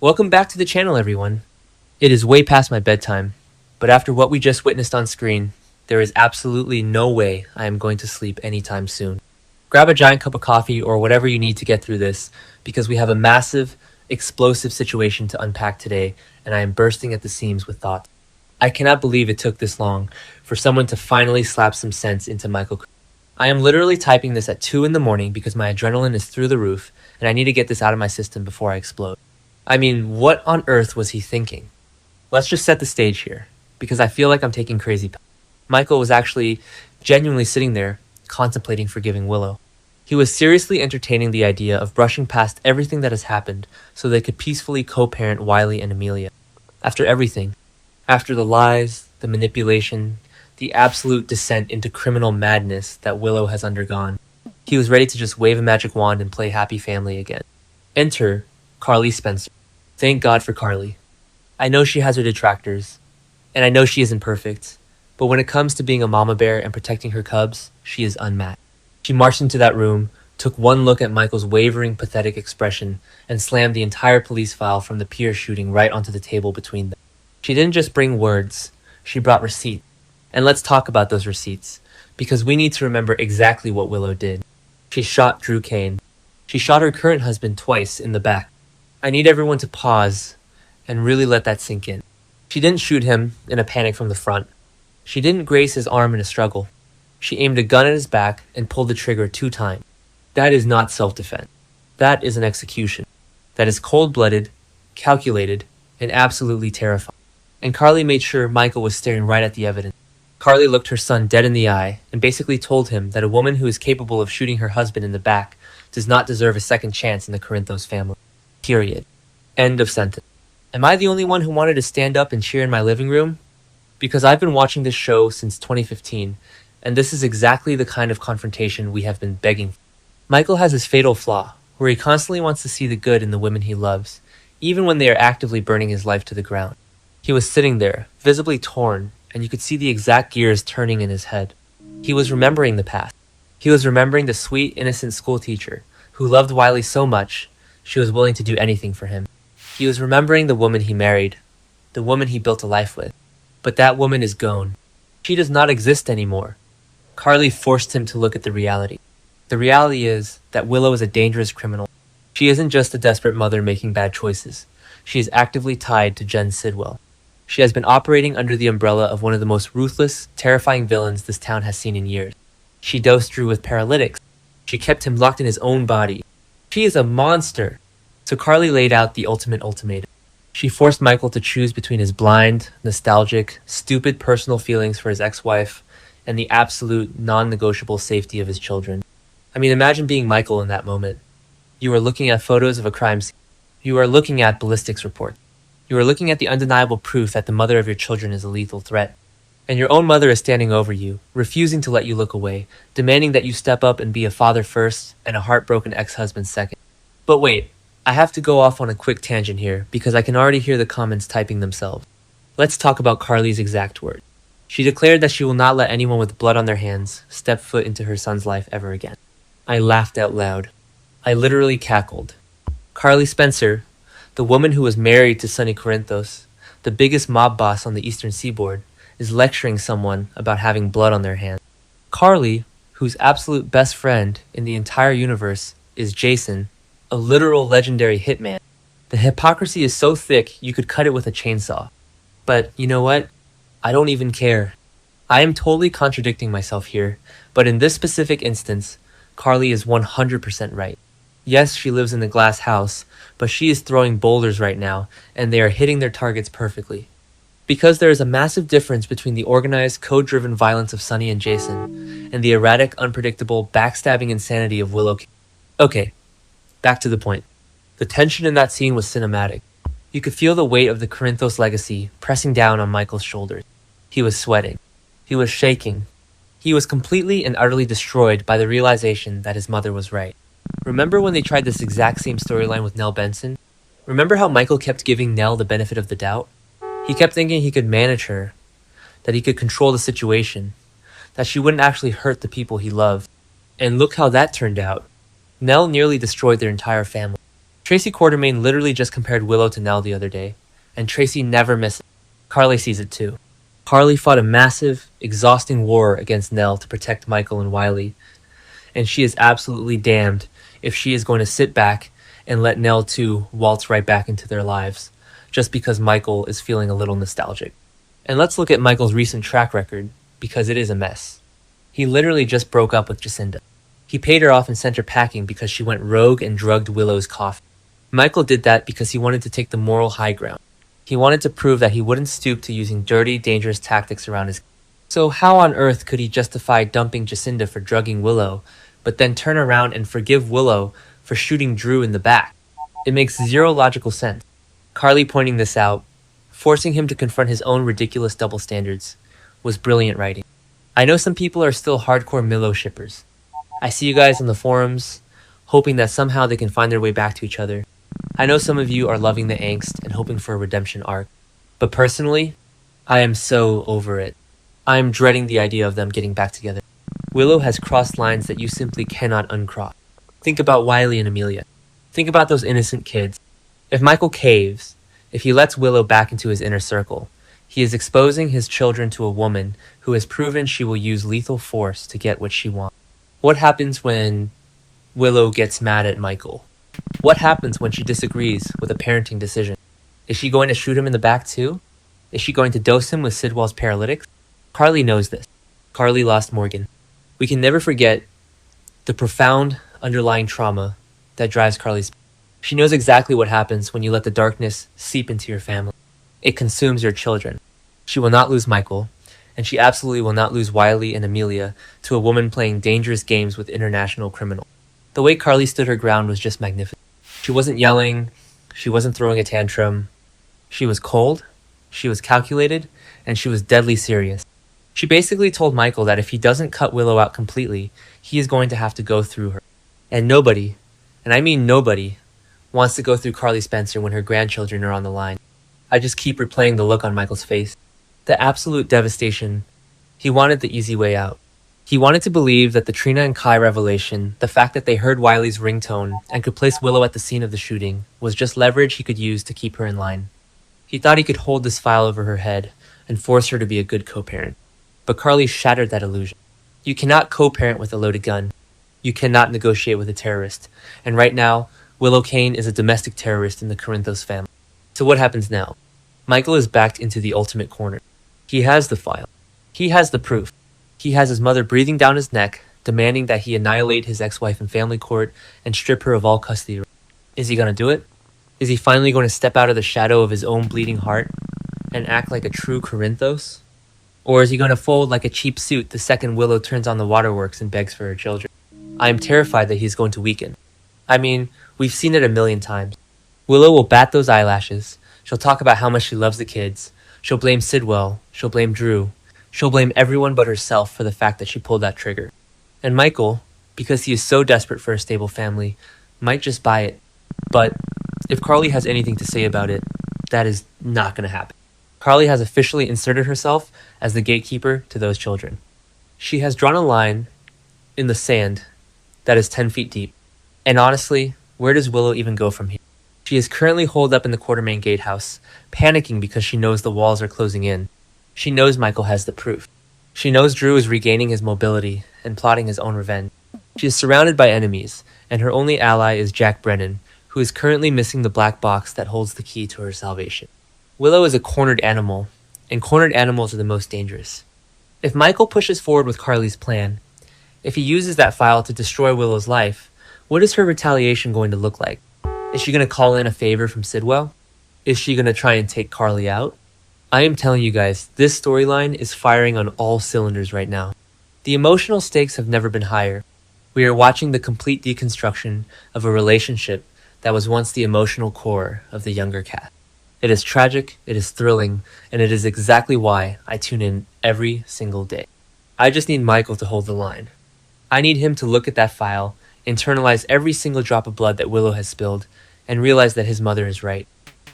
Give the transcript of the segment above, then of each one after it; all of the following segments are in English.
Welcome back to the channel, everyone. It is way past my bedtime, but after what we just witnessed on screen, there is absolutely no way I am going to sleep anytime soon. Grab a giant cup of coffee or whatever you need to get through this, because we have a massive, explosive situation to unpack today, and I am bursting at the seams with thoughts. I cannot believe it took this long for someone to finally slap some sense into Michael. I am literally typing this at 2 in the morning because my adrenaline is through the roof, and I need to get this out of my system before I explode. I mean, what on earth was he thinking? Let's just set the stage here, because I feel like I'm taking crazy pills. Michael was actually genuinely sitting there, contemplating forgiving Willow. He was seriously entertaining the idea of brushing past everything that has happened so they could peacefully co-parent Wiley and Amelia. After everything, after the lies, the manipulation, the absolute descent into criminal madness that Willow has undergone, he was ready to just wave a magic wand and play happy family again. Enter Carly Spencer. Thank God for Carly. I know she has her detractors, and I know she isn't perfect, but when it comes to being a mama bear and protecting her cubs, she is unmatched. She marched into that room, took one look at Michael's wavering, pathetic expression, and slammed the entire police file from the Pierce shooting right onto the table between them. She didn't just bring words, she brought receipts. And let's talk about those receipts, because we need to remember exactly what Willow did. She shot Drew Kane. She shot her current husband twice in the back. I need everyone to pause and really let that sink in. She didn't shoot him in a panic from the front. She didn't graze his arm in a struggle. She aimed a gun at his back and pulled the trigger 2 times. That is not self-defense. That is an execution. That is cold-blooded, calculated, and absolutely terrifying. And Carly made sure Michael was staring right at the evidence. Carly looked her son dead in the eye and basically told him that a woman who is capable of shooting her husband in the back does not deserve a second chance in the Corinthos family. Period. End of sentence. Am I the only one who wanted to stand up and cheer in my living room? Because I've been watching this show since 2015, and this is exactly the kind of confrontation we have been begging for. Michael has his fatal flaw, where he constantly wants to see the good in the women he loves, even when they are actively burning his life to the ground. He was sitting there, visibly torn, and you could see the exact gears turning in his head. He was remembering the past. He was remembering the sweet, innocent schoolteacher who loved Wiley so much she was willing to do anything for him. He was remembering the woman he married, the woman he built a life with. But that woman is gone. She does not exist anymore. Carly forced him to look at the reality. The reality is that Willow is a dangerous criminal. She isn't just a desperate mother making bad choices. She is actively tied to Jen Sidwell. She has been operating under the umbrella of one of the most ruthless, terrifying villains this town has seen in years. She dosed Drew with paralytics. She kept him locked in his own body. She is a monster. So Carly laid out the ultimate ultimatum. She forced Michael to choose between his blind, nostalgic, stupid personal feelings for his ex-wife and the absolute, non-negotiable safety of his children. I mean, imagine being Michael in that moment. You are looking at photos of a crime scene. You are looking at ballistics reports. You are looking at the undeniable proof that the mother of your children is a lethal threat. And your own mother is standing over you, refusing to let you look away, demanding that you step up and be a father first and a heartbroken ex-husband second. But wait, I have to go off on a quick tangent here because I can already hear the comments typing themselves. Let's talk about Carly's exact words. She declared that she will not let anyone with blood on their hands step foot into her son's life ever again. I laughed out loud. I literally cackled. Carly Spencer, the woman who was married to Sonny Corinthos, the biggest mob boss on the Eastern Seaboard, is lecturing someone about having blood on their hands. Carly, whose absolute best friend in the entire universe is Jason, a literal legendary hitman. The hypocrisy is so thick you could cut it with a chainsaw. But you know what? I don't even care. I am totally contradicting myself here, but in this specific instance, Carly is 100% right. Yes, she lives in the glass house, but she is throwing boulders right now, and they are hitting their targets perfectly. Because there is a massive difference between the organized, code-driven violence of Sonny and Jason, and the erratic, unpredictable, backstabbing insanity of Willow. Okay, back to the point. The tension in that scene was cinematic. You could feel the weight of the Corinthos legacy pressing down on Michael's shoulders. He was sweating. He was shaking. He was completely and utterly destroyed by the realization that his mother was right. Remember when they tried this exact same storyline with Nell Benson? Remember how Michael kept giving Nell the benefit of the doubt? He kept thinking he could manage her, that he could control the situation, that she wouldn't actually hurt the people he loved. And look how that turned out. Nell nearly destroyed their entire family. Tracy Quartermain literally just compared Willow to Nell the other day, and Tracy never misses. Carly sees it too. Carly fought a massive, exhausting war against Nell to protect Michael and Wiley, and she is absolutely damned if she is going to sit back and let Nell too waltz right back into their lives, just because Michael is feeling a little nostalgic. And let's look at Michael's recent track record, because it is a mess. He literally just broke up with Jacinda. He paid her off and sent her packing because she went rogue and drugged Willow's coffee. Michael did that because he wanted to take the moral high ground. He wanted to prove that he wouldn't stoop to using dirty, dangerous tactics around his. So how on earth could he justify dumping Jacinda for drugging Willow, but then turn around and forgive Willow for shooting Drew in the back? It makes zero logical sense. Carly pointing this out, forcing him to confront his own ridiculous double standards, was brilliant writing. I know some people are still hardcore Willow shippers. I see you guys on the forums, hoping that somehow they can find their way back to each other. I know some of you are loving the angst and hoping for a redemption arc. But personally, I am so over it. I am dreading the idea of them getting back together. Willow has crossed lines that you simply cannot uncross. Think about Wiley and Amelia. Think about those innocent kids. If Michael caves, if he lets Willow back into his inner circle, he is exposing his children to a woman who has proven she will use lethal force to get what she wants. What happens when Willow gets mad at Michael? What happens when she disagrees with a parenting decision? Is she going to shoot him in the back too? Is she going to dose him with Sidwell's paralytics? Carly knows this. Carly lost Morgan. We can never forget the profound underlying trauma that drives Carly's. She knows exactly what happens when you let the darkness seep into your family. It consumes your children. She will not lose Michael, and she absolutely will not lose Wiley and Amelia to a woman playing dangerous games with international criminals. The way Carly stood her ground was just magnificent. She wasn't yelling, she wasn't throwing a tantrum. She was cold, she was calculated, and she was deadly serious. She basically told Michael that if he doesn't cut Willow out completely, he is going to have to go through her. And nobody, and I mean nobody, wants to go through Carly Spencer when her grandchildren are on the line. I just keep replaying the look on Michael's face. The absolute devastation. He wanted the easy way out. He wanted to believe that the Trina and Kai revelation, the fact that they heard Wiley's ringtone and could place Willow at the scene of the shooting, was just leverage he could use to keep her in line. He thought he could hold this file over her head and force her to be a good co-parent. But Carly shattered that illusion. You cannot co-parent with a loaded gun. You cannot negotiate with a terrorist. And right now, Willow Kane is a domestic terrorist in the Corinthos family. So what happens now? Michael is backed into the ultimate corner. He has the file. He has the proof. He has his mother breathing down his neck, demanding that he annihilate his ex-wife in family court and strip her of all custody. Is he going to do it? Is he finally going to step out of the shadow of his own bleeding heart and act like a true Corinthos? Or is he going to fold like a cheap suit the second Willow turns on the waterworks and begs for her children? I am terrified that he's going to weaken. I mean, we've seen it a million times. Willow will bat those eyelashes. She'll talk about how much she loves the kids. She'll blame Sidwell. She'll blame Drew. She'll blame everyone but herself for the fact that she pulled that trigger. And Michael, because he is so desperate for a stable family, might just buy it. But if Carly has anything to say about it, that is not going to happen. Carly has officially inserted herself as the gatekeeper to those children. She has drawn a line in the sand that is 10 feet deep. And honestly, where does Willow even go from here? She is currently holed up in the Quartermain gatehouse, panicking because she knows the walls are closing in. She knows Michael has the proof. She knows Drew is regaining his mobility and plotting his own revenge. She is surrounded by enemies, and her only ally is Jack Brennan, who is currently missing the black box that holds the key to her salvation. Willow is a cornered animal, and cornered animals are the most dangerous. If Michael pushes forward with Carly's plan, if he uses that file to destroy Willow's life, what is her retaliation going to look like? Is she going to call in a favor from Sidwell? Is she going to try and take Carly out? I am telling you guys, this storyline is firing on all cylinders right now. The emotional stakes have never been higher. We are watching the complete deconstruction of a relationship that was once the emotional core of the younger cast. It is tragic, it is thrilling, and it is exactly why I tune in every single day. I just need Michael to hold the line. I need him to look at that file, internalize every single drop of blood that Willow has spilled, and realize that his mother is right.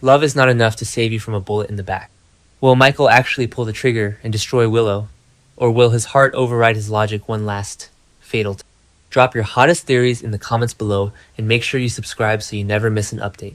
Love is not enough to save you from a bullet in the back. Will Michael actually pull the trigger and destroy Willow? Or will his heart override his logic one last fatal time? Drop your hottest theories in the comments below and make sure you subscribe so you never miss an update.